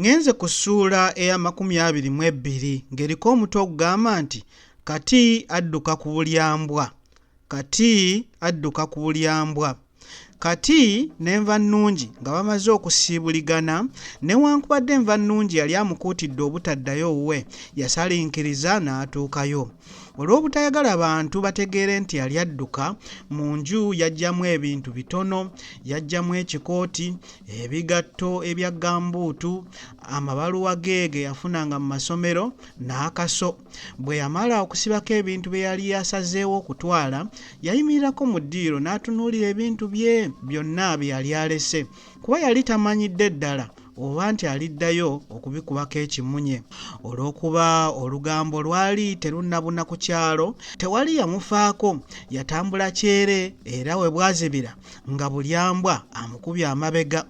Ngenze ku ssuula eya 22 ng'eriko omutwe ogugamba nti kati adduka ku bulyambwa. Kati adduka ku bulyambwa. Kati n'enva nnungi nga bamaze okusiibuligana, newankubadde enva nnungi yali amukuutidde obutaddayo wuwe, yasalinkiriza n'atuukayo. Olw'obutayagala bantu bategeere nti yali adduka, mu nju yaggyamu ebintu bitono, yaggyamu ekikooti, ebigatto ebya gambuutu, amabaluwa ge yafunanga mu masomero, n'akaso. Bwe yamala okusibako ebintu bye yali yasazeewo okutwala, yayimirirako mu ddiiro n'atunuulira ebintu bye byonna bye yali alese, kuba yali tamanyidde ddala oba nti aliddayo okubikubako ekimunye. Olw'okuba olugambo lwali terunnabuna ku kyalo, tewali yamufaako, yatambula kyere era we bwazibira nga bulyambwa amukubye amabega.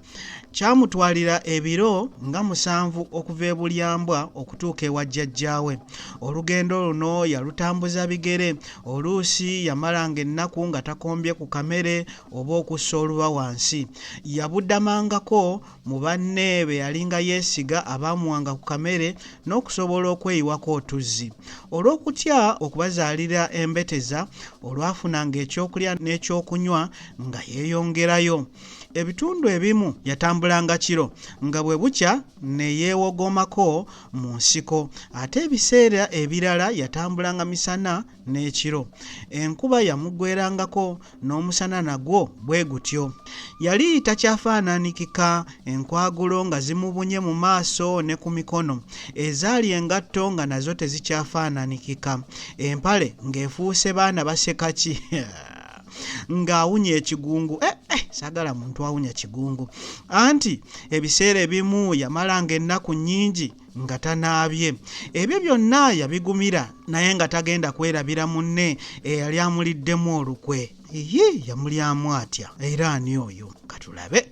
Kyamutwalira ebiro nga 7 okuva e bulyambwa okutuuka ewa jjajjaawe. Olugendo luno yalutambuza bigere, oluusi yamalanga ennaku nga takombye ku kamere oba okussa oluba wansi. Yabuddamangako mu banne be yalinga yeesiga abaamuwanga ku kamere n'okusobola okweyiwako otuzzi. Olw'okutya okubazaalira embeteza, olwafunanga ekyokulya n'ekyokunywa nga yeeyongerayo. Ebitundu ebimu yatambulanga kiro, nga bwe bukya ne yeewogomako mu nsiko, ate ebiseera ebirala yatambulanga misana n'ekiro. Enkuba yamuggwerangako n'omusana nagwo bwe gutyo. Yali takyafaananikika, enkwagulo nga zimubunye mu maaso ne ku mikono, ezaali engatto nga nazo tezikyafaananikika, empale ng'efuuse baana basekaki ng'awunya ekigungu. Saagala muntu awunya kigungu. Anti ebiseera ebimu yamalanga ennaku nnyingi nga tanaabye. Ebyo byonna yabigumira, naye nga tagenda kwerabira munne eyali amuliddemu olukwe. Yamulyamu atya era ani oyo? Katulabe.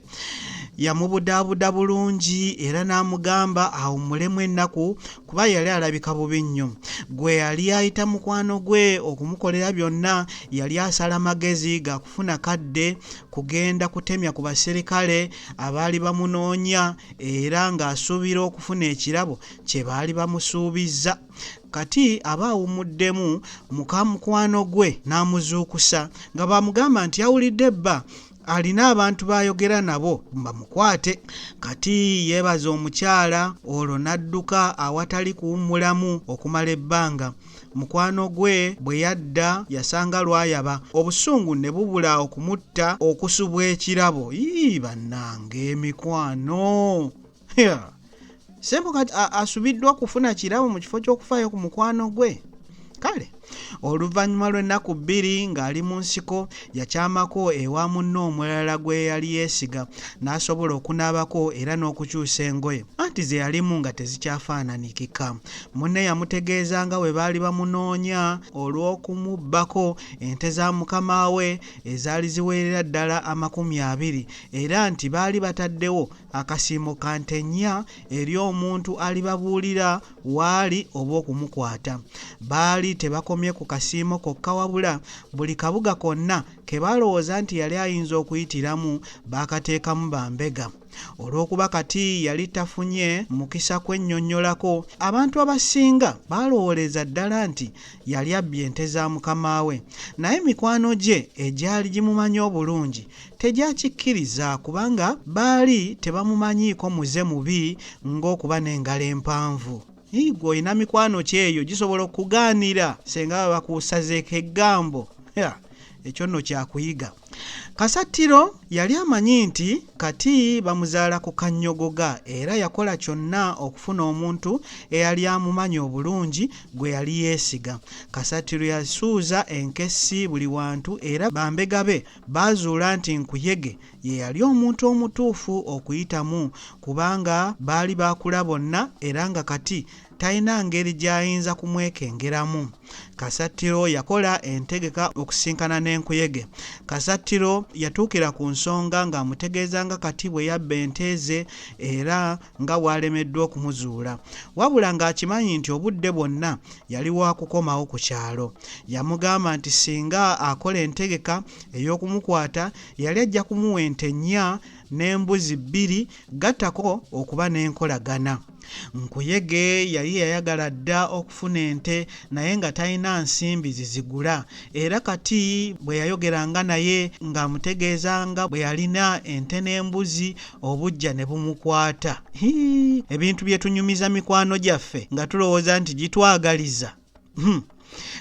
Yamubudaabuda bulungi era n'amugamba awummulemu ennaku, kuba yali alabika bubi nnyo. Gwe yali ayita mukwano gwe okumukolera byonna, yali asala magezi ga kufuna kadde kugenda kutemya ku baserikale abaali bamunoonya era ng'asuubira okufuna ekirabo kye baali bamusuubizza. Kati aba awummuddemu, muka mukwano gwe n'amuzuukusa nga bamugamba nti yawulidde bba alina abantu bayogera nabo bamukwate. Kati yeebaza omukyala olwo n'adduka awatali kuwummulamu okumala ebbanga. Mukwano gwe bwe yadda yasanga lwayaba, obusungu ne bubula okumutta okusubwa ekirabo. Bannange emikwano. Sembo kati asubiddwa kufuna kirabo mu kifo ky'okufaayo ku mukwano gwe. Kale oluvannyuma lw'ennaku 2 ng'ali mu nsiko, yakyamako ewa munne omulala gwe yali yeesiga, n'asobola okunaabako era n'okukyusa engoye, anti ze yalimu nga tezikyafaananikika. Munne yamutegeeza nga bwe baali bamunoonya olw'okumubbako ente za mukama we ezaali ziwerera ddala 20, era nti baali bataddewo akasiimo ka nte 4 eri omuntu alibabuulira waali oba okumukwata. Baali tebakomye ku kasiimo kokka, wabula buli kabuga konna ke balowooza nti yali ayinza okuyitiramu baakateekamu bambega. Olw'okuba kati yali tafunye mukisa kwennyonnyolako, abantu abasinga balowooleza ddala nti yali abbye ente za mukama we, naye mikwano gye egyali gimumanyi obulungi tegyakikkiriza, kubanga baali tebamumanyiiko muze mubi ng'okuba n'engalo empanvu. Gwe olina mikwano kyeyo gisobola okugaanira senga baba bakusazeeko eggambo. Ekyo nno kyakuyiga. Kasatiro yali amanyi nti kati bamuzaala ku kannyogoga, era yakola kyonna okufuna omuntu eyali amumanyi obulungi gwe yali yeesiga. Kasatiro yasuuza enkessi buli wantu, era bambega be baazuula nti Nkuyege ye yali omuntu omutuufu okuyitamu, kubanga baali baakula bonna era nga kati talina ngeri gy'ayinza kumwekengeramu. Kasatiro yakola entegeka okusinkana n'enkuyege. Kasatiro yatuukira ku nsonga ng'amutegeeza nga Kati bwe yabba ente ze era nga bw'alemeddwa okumuzuula, wabula ng'akimanyi nti obudde bwonna yali wa kukomawo ku kyalo. Yamugamba nti singa akola entegeka ey'okumukwata yali ajja kumuwa ente 4 n'embuzi 2 gattako okuba n'enkolagana. Nkuyege yali yayagala dda okufuna ente naye nga talina nsimbi zizigula, era Kati bwe yayogeranga naye ng'amutegeezanga bwe yalina ente n'embuzi obujja ne bumukwata. Ebintu bye tunyumiza mikwano gyaffe nga tulowooza nti gitwagaliza.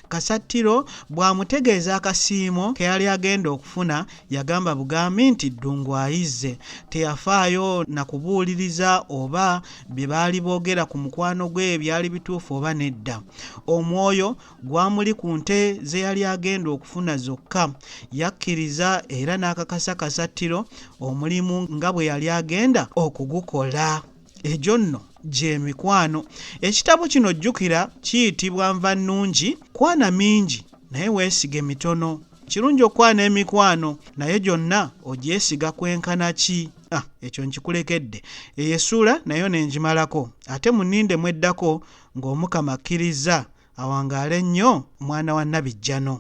Kasatiro bw'amutegeeza akasiimo ke yali agenda okufuna yagamba bugambi nti ddungu ayizze. Teyafaayo na kubuuliriza oba bye baali boogera ku mukwano gwe byali bituufu oba nedda. Omwoyo gwamuli ku nte ze yali agenda okufuna zokka. Yakkiriza era n'akakasa Kasatiro omulimu nga bwe yali agenda okugukola. Egyo nno gy'emikwano. Ekitabo kino jjukira kiyitibwa Nva Nnungi. Kwana mingi naye weesige mitono. Kirungi okwana emikwano naye gyonna ogyesiga kwenkana ki? Ekyo nkikulekedde. Eyesuula nayo nengimalako. Ate muninde mweddako ng'Omukama akkiriza awangaale nnyo mwana wa Nabijjano.